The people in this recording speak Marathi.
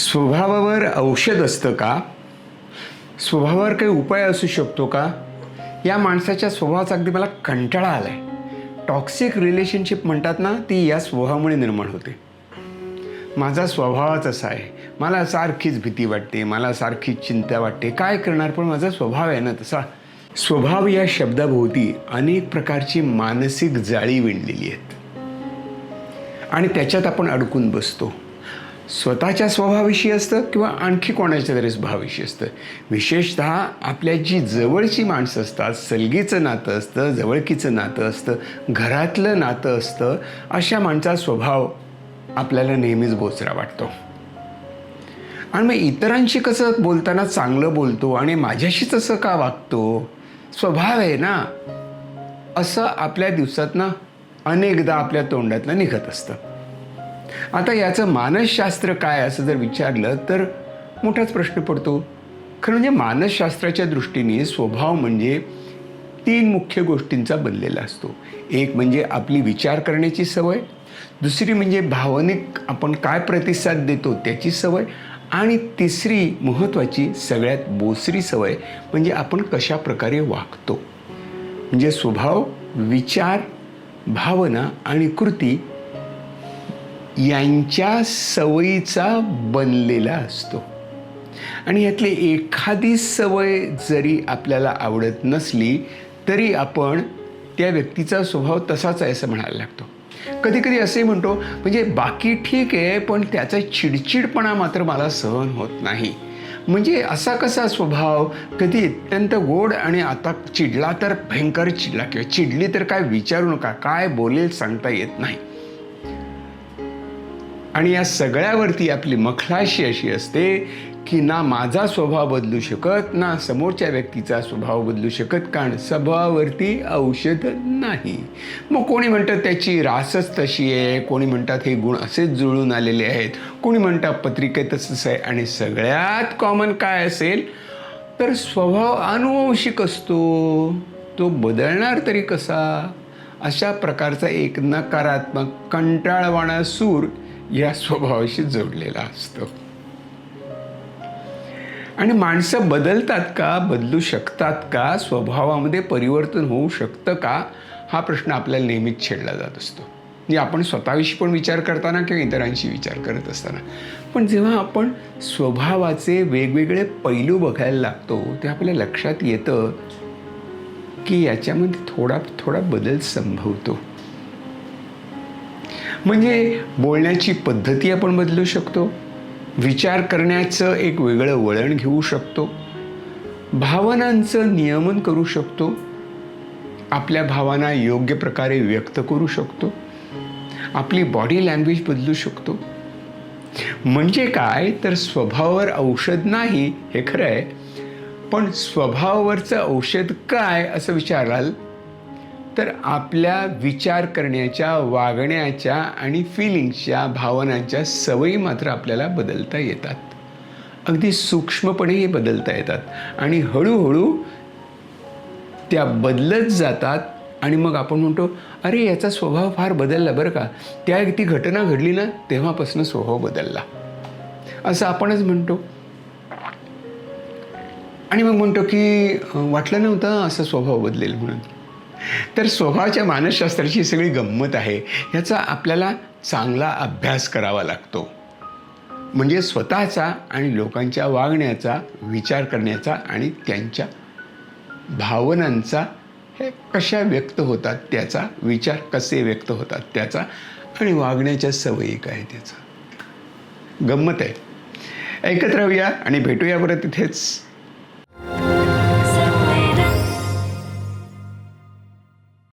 स्वभावावर औषध असतं का? स्वभावावर काही उपाय असू शकतो का? या माणसाच्या स्वभावाचा अगदी मला कंटाळा आला आहे. टॉक्सिक रिलेशनशिप म्हणतात ना, ती या स्वभावामुळे निर्माण होते. माझा स्वभावच असा आहे, मला सारखीच भीती वाटते, मला सारखीच चिंता वाटते. काय करणार, पण माझा स्वभाव आहे ना तसा. स्वभाव या शब्दाभोवती अनेक प्रकारची मानसिक जाळी विणलेली आहेत आणि त्याच्यात आपण अडकून बसतो. स्वतःच्या स्वभावाविषयी असतं किंवा आणखी कोणाच्या तरी स्वभावाविषयी असतं. विशेषतः आपल्या जी जवळची माणसं असतात, सलगीचं नातं असतं, जवळकीचं नातं असतं, घरातलं नातं असतं, अशा माणसाचा स्वभाव आपल्याला नेहमीच बोचरा वाटतो. आणि मग इतरांशी कसं बोलताना चांगलं बोलतो आणि माझ्याशीच असं का वागतो? स्वभाव आहे ना, असं आपल्या दिवसातनं अनेकदा आपल्या तोंडातनं निघत असतं. आता याचं मानसशास्त्र काय असं जर विचारलं तर मोठाच प्रश्न पडतो. खरं म्हणजे मानसशास्त्राच्या दृष्टीने स्वभाव म्हणजे 3 मुख्य गोष्टींचा बनलेला असतो. एक म्हणजे आपली विचार करण्याची सवय, दुसरी म्हणजे भावनिक आपण काय प्रतिसाद देतो त्याची सवय, आणि तिसरी महत्त्वाची सगळ्यात बोचरी सवय म्हणजे आपण कशा प्रकारे वागतो. म्हणजे स्वभाव, विचार, भावना आणि कृती यांच्या सवयीचा बनलेला असतो. आणि यातली एखादी सवय जरी आपल्याला आवडत नसली तरी आपण त्या व्यक्तीचा स्वभाव तसाच आहे असं म्हणायला लागतो. कधी कधी असे म्हणतो, म्हणजे बाकी ठीक आहे पण त्याचा चिडचिडपणा मात्र मला सहन होत नाही. म्हणजे असा कसा स्वभाव? कधी अत्यंत गोड आणि आता चिडला तर भयंकर चिडला, किंवा चिडली तर काय विचारू नका, काय बोलेल सांगता येत नाही. आणि या सगळ्यावरती आपली मखलाशी अशी असते की ना माझा स्वभाव बदलू शकत, ना समोरच्या व्यक्तीचा स्वभाव बदलू शकत, कारण स्वभावावरती औषध नाही. मग कोणी म्हणतं त्याची रासच तशी आहे, कोणी म्हणतात हे गुण असेच जुळून आलेले आहेत, कोणी म्हणतात पत्रिकेतच आहे. आणि सगळ्यात कॉमन काय असेल तर स्वभाव अनुवंशिक असतो, तो बदलणार तरी कसा? अशा प्रकारचा एक नकारात्मक कंटाळवाणा सूर या स्वभावाशी जोडलेला असतो. आणि माणसं बदलतात का? बदलू शकतात का? स्वभावामध्ये परिवर्तन होऊ शकतं का? हा प्रश्न आपल्याला नेहमीच छेडला जात असतो. म्हणजे आपण स्वतःविषयी पण विचार करताना किंवा इतरांशी विचार करत असताना. पण जेव्हा आपण स्वभावाचे वेगवेगळे पैलू बघायला लागतो ते आपल्या लक्षात येतं की याच्यामध्ये थोडा बदल संभवतो. म्हणजे बोलण्याची पद्धती आपण बदलू शकतो, विचार करण्याचं एक वेगळं वळण घेऊ शकतो, भावनांचं नियमन करू शकतो, आपल्या भावना योग्य प्रकारे व्यक्त करू शकतो, आपली बॉडी लँग्वेज बदलू शकतो. म्हणजे काय तर स्वभावावर औषध नाही हे खरं आहे, पण स्वभावावरचं औषध काय असं विचाराल तर आपल्या विचार करण्याच्या, वागण्याच्या आणि फिलिंग्सच्या, भावनांच्या सवयी मात्र आपल्याला बदलता येतात. अगदी सूक्ष्मपणे हे बदलता येतात आणि हळूहळू त्या बदलत जातात. आणि मग आपण म्हणतो, अरे याचा स्वभाव फार बदलला बरं का, ती घटना घडली ना तेव्हापासून स्वभाव बदलला, असं आपणच म्हणतो. आणि मग म्हणतो की वाटलं नव्हतं असं स्वभाव बदलेल म्हणून. तर स्वभावाच्या मानसशास्त्राची सगळी गंमत आहे. ह्याचा आपल्याला चांगला अभ्यास करावा लागतो. म्हणजे स्वतःचा आणि लोकांच्या वागण्याचा, विचार करण्याचा आणि त्यांच्या भावनांचा, हे कशा व्यक्त होतात त्याचा, विचार कसे व्यक्त होतात त्याचा, आणि वागण्याच्या सवयी काय त्याचा. गंमत आहे. ऐकत राहूया आणि भेटूया परत तिथेच.